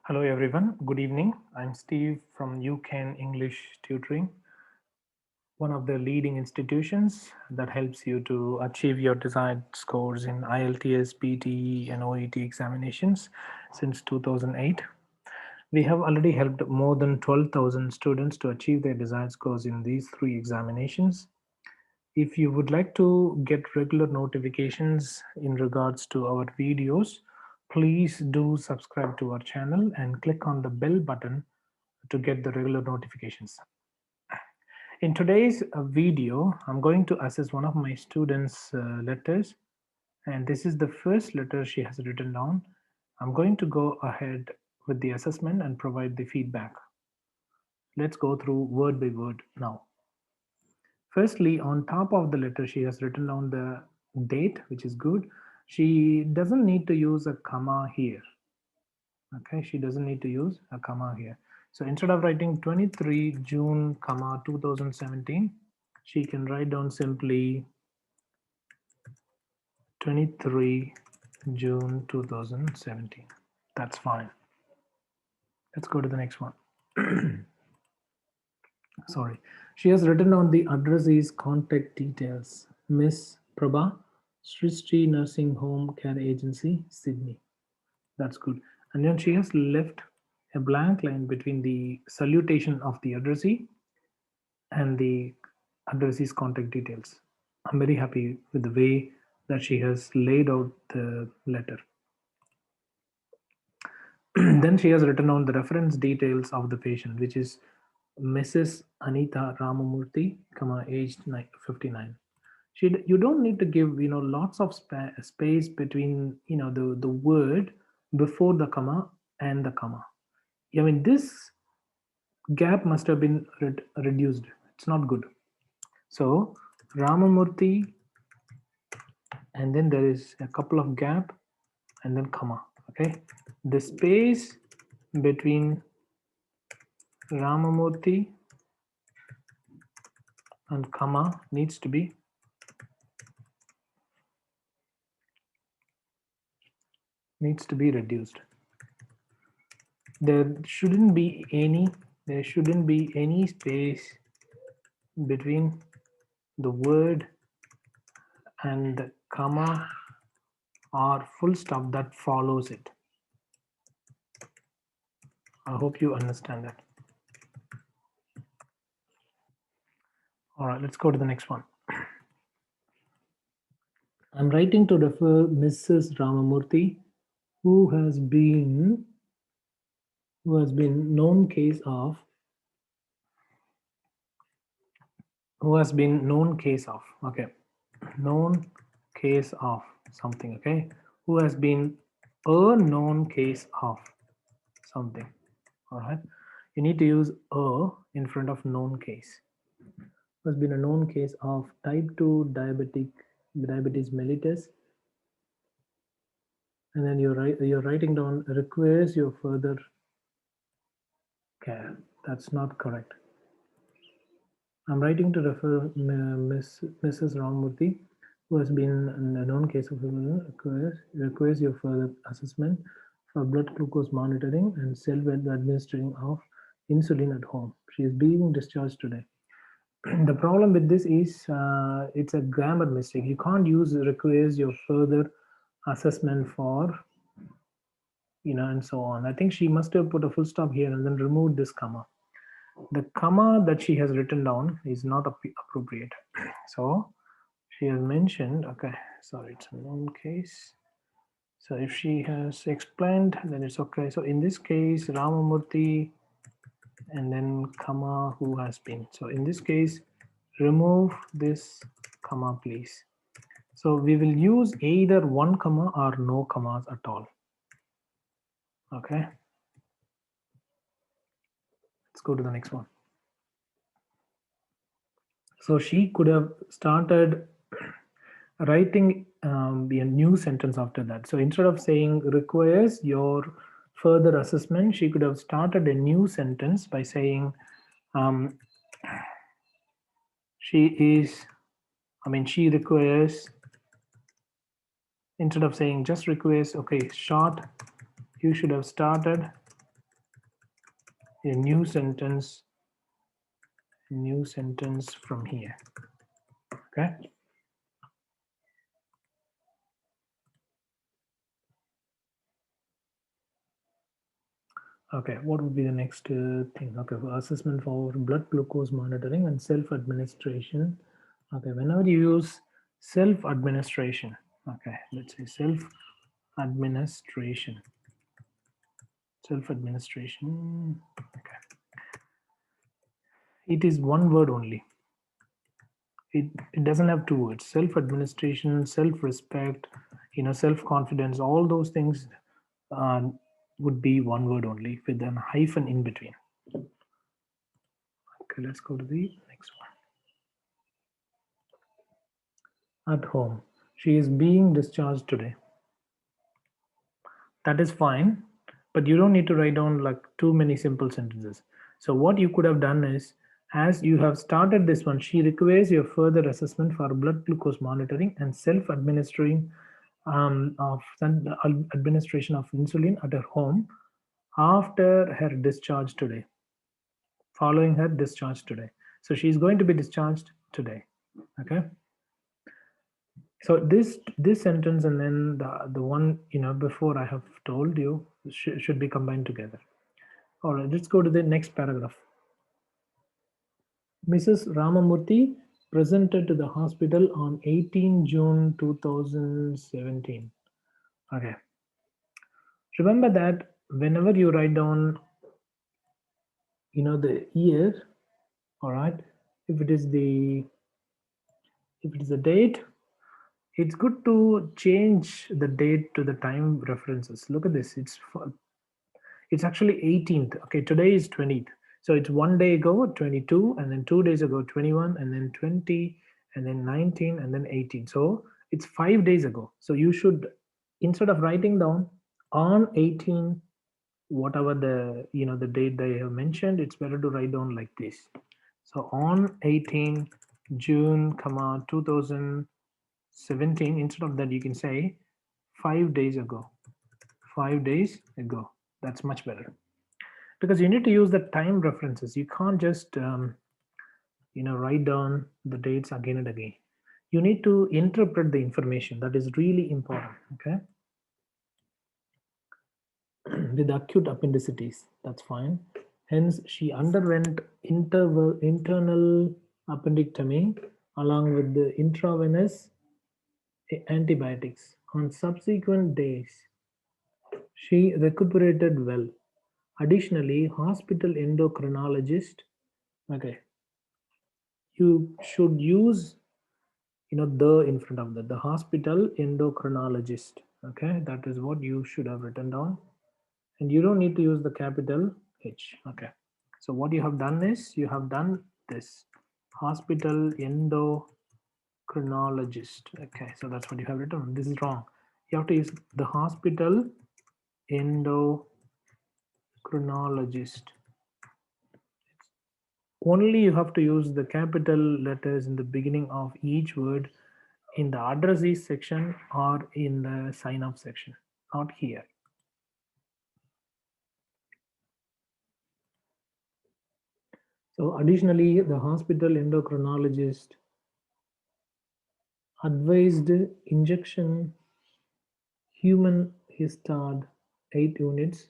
Hello everyone, good evening. I'm Steve from UCAN English Tutoring, one of the leading institutions that helps you to achieve your desired scores in IELTS, PTE and OET examinations since 2008. We have already helped more than 12,000 students to achieve their desired scores in these three examinations. If you would like to get regular notifications in regards to our videos, please do subscribe to our channel and click on the bell button to get the regular notifications. In today's video, I'm going to assess one of my students' letters, and this is the first letter she has written down. I'm going to go ahead with the assessment and provide the feedback. Let's go through word by word now. Firstly, on top of the letter, she has written down the date, which is good. She doesn't need to use a comma here. Okay, she doesn't need to use a comma here. So instead of writing 23 June, comma 2017, she can write down simply 23 June 2017. That's fine. Let's go to the next one. Sorry. She has written on the address is contact details. Miss Prabha, Srishti Nursing Home Care Agency, Sydney. That's good. And then she has left a blank line between the salutation of the addressee and the addressee's contact details. I'm very happy with the way that she has laid out the letter. Then she has written on the reference details of the patient, which is Mrs. Anita Ramamurthy, aged 59. You don't need to give lots of space between the word before the comma and the comma. I mean, this gap must have been reduced. It's not good. So Ramamurthy, and then there is a couple of gap and then comma. Okay, the space between Ramamurthy and comma needs to be reduced. There shouldn't be any space between the word and the comma or full stop that follows it. I hope you understand that. All right, let's go to the next one. I'm writing to refer Mrs. Ramamurthy, who has been known case of okay, known case of something. Okay, who has been a known case of something. All right, you need to use a in front of known case. Has been a known case of type 2 diabetes mellitus, and then you're writing down requires your further care. That's not correct. I'm writing to refer Mrs. Ramamurthy, who has been a known case of requires your further assessment for blood glucose monitoring and self-administering of insulin at home. She is being discharged today. The problem with this is it's a grammar mistake. You can't use requires your further assessment for and so on. I think she must have put a full stop here and then removed this comma. The comma that she has written down is not appropriate. So she has mentioned, okay, sorry, it's a known case. So if she has explained, then it's okay. So in this case, Ramamurthy and then comma who has been. So in this case, remove this comma, please. So we will use either one comma or no commas at all. Okay. Let's go to the next one. So she could have started writing a new sentence after that. So instead of saying requires your further assessment, she could have started a new sentence by saying she requires, instead of saying just requires, okay, short, you should have started a new sentence from here. Okay. Okay, what would be the next thing? Okay, for assessment for blood glucose monitoring and self-administration. Okay, whenever you use self-administration, okay, let's say self-administration, self-administration, okay, it is one word only. It doesn't have two words. Self-administration, self-respect, self-confidence, all those things uh, would be one word only with an hyphen in between. Okay, let's go to the next one. At home, she is being discharged today. That is fine, but you don't need to write down like too many simple sentences. So what you could have done is, as you have started this one, she requires your further assessment for blood glucose monitoring and self-administering of administration of insulin at her home after her discharge today, following her discharge today. So she's going to be discharged today. Okay. So this sentence and then the one before I have told you should be combined together. All right, let's go to the next paragraph. Mrs. Ramamurthy presented to the hospital on 18 June 2017. Okay. Remember that whenever you write down, the year, all right, if it is the date, it's good to change the date to the time references. Look at this. It's actually 18th. Okay, today is 20th. So it's one day ago, 22, and then 2 days ago, 21, and then 20, and then 19, and then 18. So it's 5 days ago. So you should, instead of writing down on 18, whatever the date they have mentioned, it's better to write down like this. So on 18 June, 2017, instead of that, you can say 5 days ago. 5 days ago. That's much better because you need to use the time references. You can't just write down the dates again and again. You need to interpret the information. That is really important. Okay. With acute appendicitis, that's fine. Hence she underwent internal appendectomy along with the intravenous antibiotics. On subsequent days she recuperated well. Additionally, hospital endocrinologist, okay, you should use the in front of that, the hospital endocrinologist. Okay, that is what you should have written down, and you don't need to use the capital H. Okay, so what you have done is you have done this hospital endocrinologist. Okay, so that's what you have written. This is wrong. You have to use the hospital endocrinologist. Only you have to use the capital letters in the beginning of each word in the addressees section or in the sign off section, not here. So additionally, the hospital endocrinologist advised injection human histad 8 units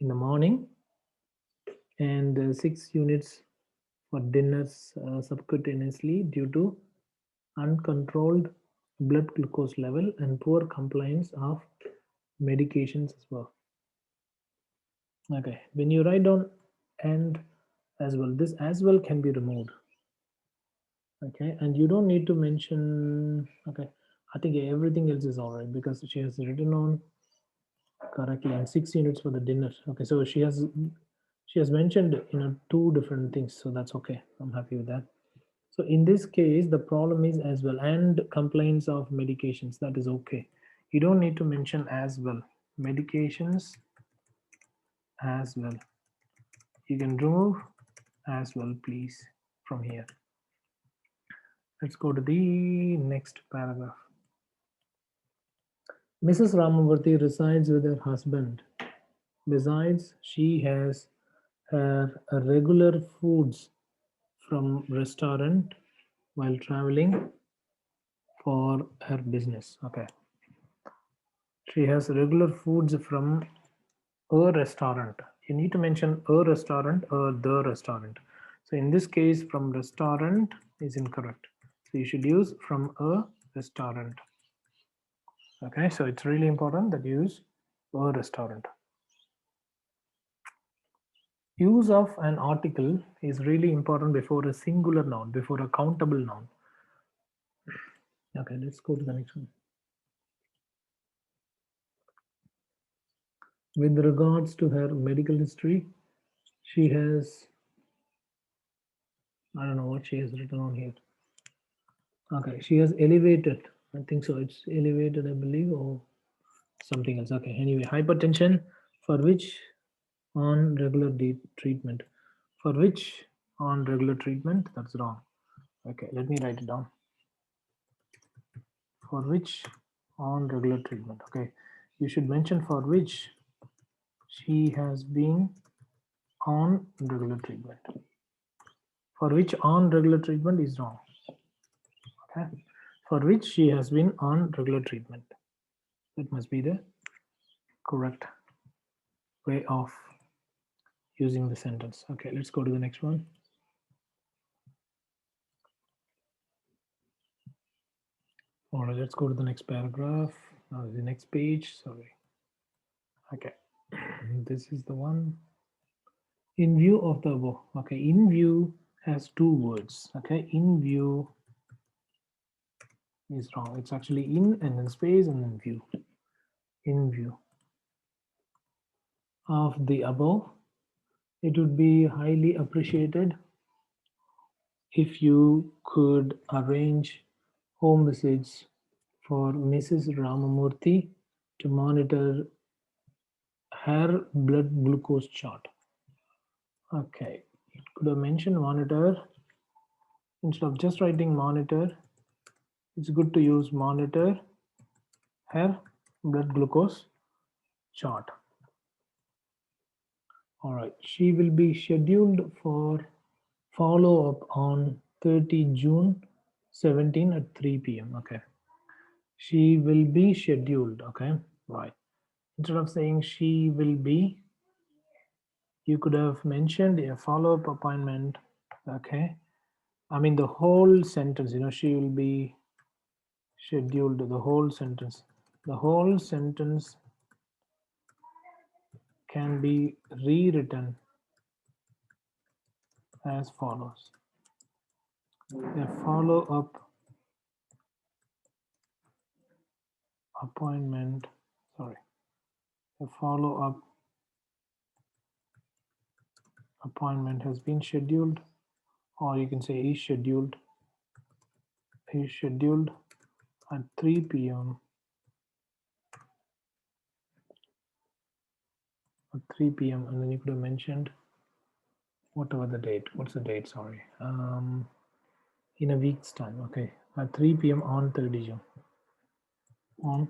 in the morning and 6 units for dinners subcutaneously due to uncontrolled blood glucose level and poor compliance of medications as well. Okay, when you write down and as well, this as well can be removed. Okay, and you don't need to mention. Okay, I think everything else is all right because she has written on correctly and 6 units for the dinner. Okay, so she has mentioned two different things, so that's okay. I'm happy with that. So in this case, the problem is as well and complaints of medications. That is okay. You don't need to mention as well. Medications as well. You can remove as well, please, from here. Let's go to the next paragraph. Mrs. Ramamurthy resides with her husband. Besides, she has her regular foods from restaurant while traveling for her business. Okay. She has regular foods from a restaurant. You need to mention a restaurant or the restaurant. So in this case, from restaurant is incorrect. So you should use from a restaurant. Okay, so it's really important that you use a restaurant. Use of an article is really important before a singular noun, before a countable noun. Okay, let's go to the next one. With regards to her medical history, she has, I don't know what she has written on here. Okay, she has elevated. I think so. It's elevated, I believe, or something else. Okay, anyway, hypertension for which on regular treatment. For which on regular treatment? That's wrong. Okay, let me write it down. For which on regular treatment. Okay, you should mention for which she has been on regular treatment. For which on regular treatment is wrong. Okay, for which she has been on regular treatment. That must be the correct way of using the sentence. Okay, let's go to the next one. All right, let's go to the next paragraph. The next page. Sorry. Okay, this is the one. In view of the above. Okay, in view has two words. Okay, in view is wrong. It's actually in and then space and then view. In view of the above, it would be highly appreciated if you could arrange home visits for Mrs. Ramamurthy to monitor her blood glucose chart. Okay, you could have mentioned monitor instead of just writing monitor. It's good to use monitor her blood glucose chart. All right, she will be scheduled for follow up on 30 June 17 at 3 p.m. Okay, she will be scheduled. Okay, right. Instead of saying she will be, you could have mentioned a follow up appointment. Okay, I mean the whole sentence, she will be scheduled, the whole sentence. The whole sentence can be rewritten as follows. A follow up appointment, sorry, a follow up appointment has been scheduled, or you can say is scheduled at 3 p.m. at 3 p.m. and then you could have mentioned whatever the date. What's the date? Sorry. In a week's time. Okay. At 3 p.m. on 30 June. On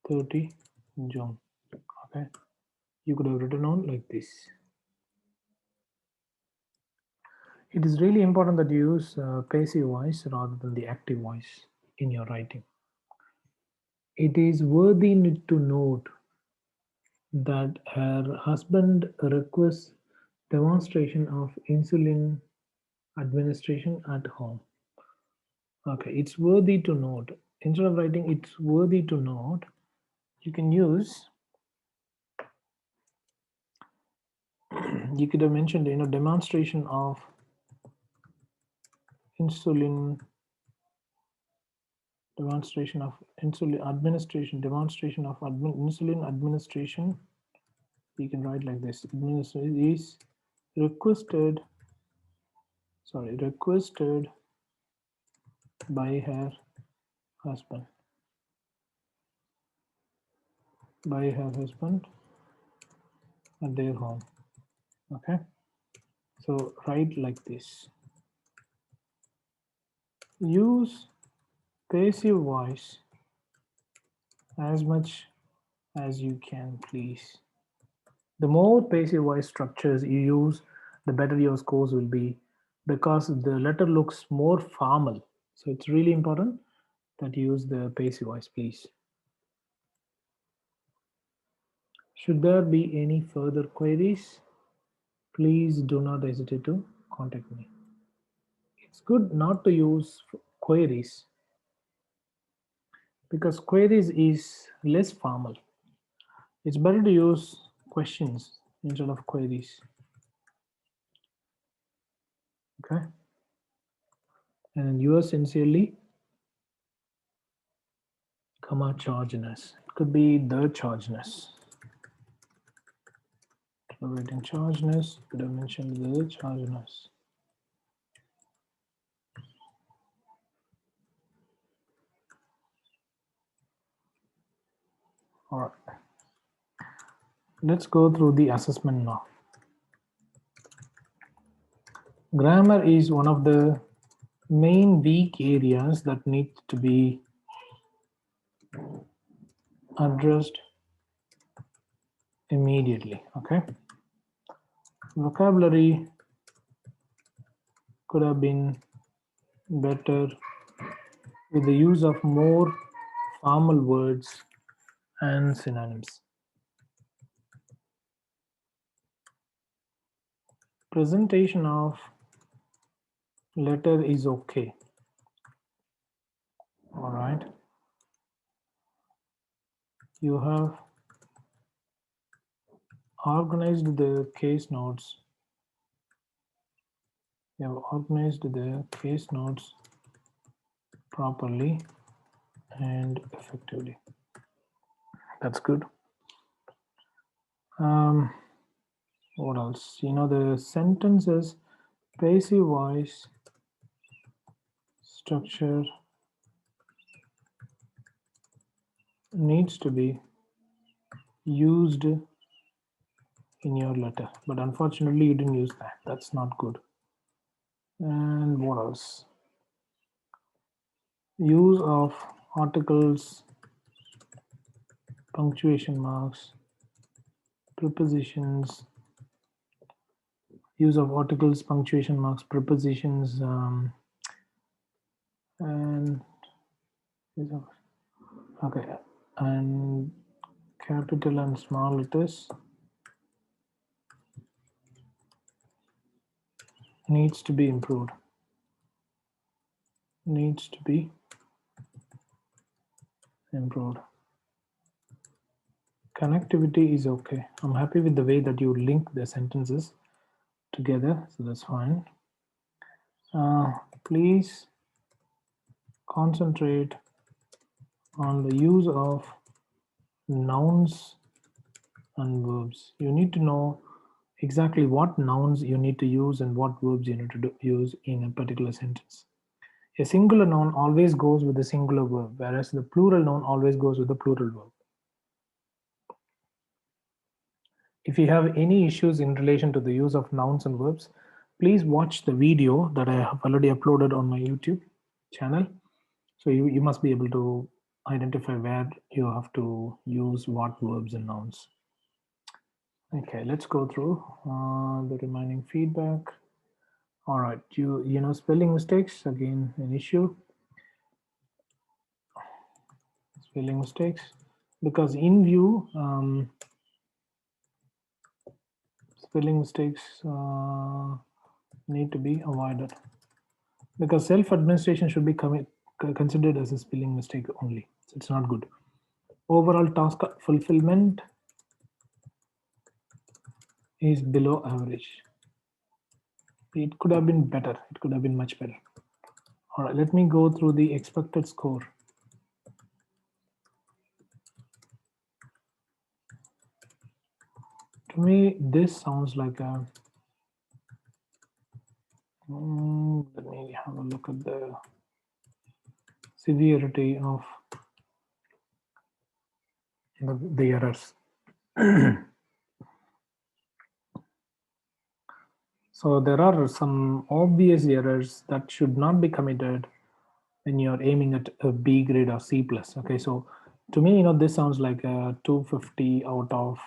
30 June. Okay. You could have written on like this. It is really important that you use passive voice rather than the active voice in your writing. It is worthy to note that her husband requests demonstration of insulin administration at home. Okay, it's worthy to note. Instead of writing it's worthy to note, you can use, you could have mentioned, demonstration of insulin, demonstration of insulin administration, demonstration of insulin administration. You can write like this: is requested, requested by her husband, at their home. Okay, so write like this. Use passive voice as much as you can, please. The more passive voice structures you use, the better your scores will be because the letter looks more formal. So it's really important that you use the passive voice, please. Should there be any further queries, please do not hesitate to contact me. It's good not to use queries because queries is less formal. It's better to use questions instead of queries. Okay. And yours sincerely, comma, chargeness. It could be the chargeness. Writing chargeness, could have mentioned the chargeness. All right. Let's go through the assessment now. Grammar is one of the main weak areas that need to be addressed immediately. Okay. Vocabulary could have been better with the use of more formal words and synonyms. Presentation of letter is okay. All right. You have organized the case notes. You have organized the case notes properly and effectively. That's good. What else? The sentences, passive voice structure needs to be used in your letter, but unfortunately you didn't use that. That's not good. And what else? Use of articles, punctuation marks, prepositions, use of articles, punctuation marks, prepositions, and okay, and capital and small letters needs to be improved. Needs to be improved. Connectivity is okay. I'm happy with the way that you link the sentences together, so that's fine. Please concentrate on the use of nouns and verbs. You need to know exactly what nouns you need to use and what verbs you need to use in a particular sentence. A singular noun always goes with a singular verb, whereas the plural noun always goes with the plural verb. If you have any issues in relation to the use of nouns and verbs, please watch the video that I have already uploaded on my YouTube channel. So you must be able to identify where you have to use what verbs and nouns. Okay, let's go through the remaining feedback. All right, spelling mistakes, again, an issue. Spelling mistakes, because in view, spelling mistakes need to be avoided because self-administration should be considered as a spelling mistake only. So it's not good. Overall task fulfillment is below average. It could have been better. It could have been much better. All right, let me go through the expected score. To me, this sounds like a... let me have a look at the severity of the errors. So there are some obvious errors that should not be committed when you're aiming at a B grade or C plus. Okay, so to me, this sounds like a 250 out of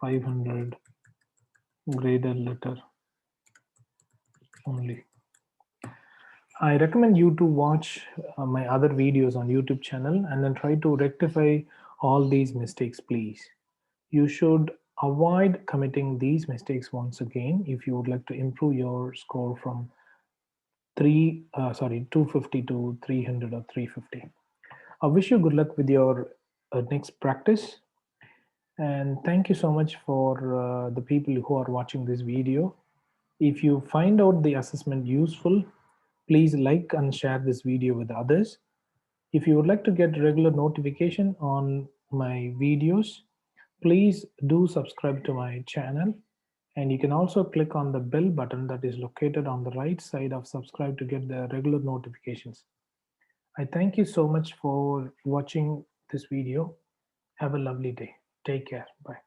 500 graded letter only. I recommend you to watch my other videos on YouTube channel and then try to rectify all these mistakes, please. You should avoid committing these mistakes once again if you would like to improve your score from 250 to 300 or 350. I wish you good luck with your next practice, and thank you so much for the people who are watching this video. If you find out the assessment useful, please like and share this video with others. If you would like to get regular notification on my videos, please do subscribe to my channel, and you can also click on the bell button that is located on the right side of subscribe to get the regular notifications. I thank you so much for watching this video. Have a lovely day. Take care. Bye.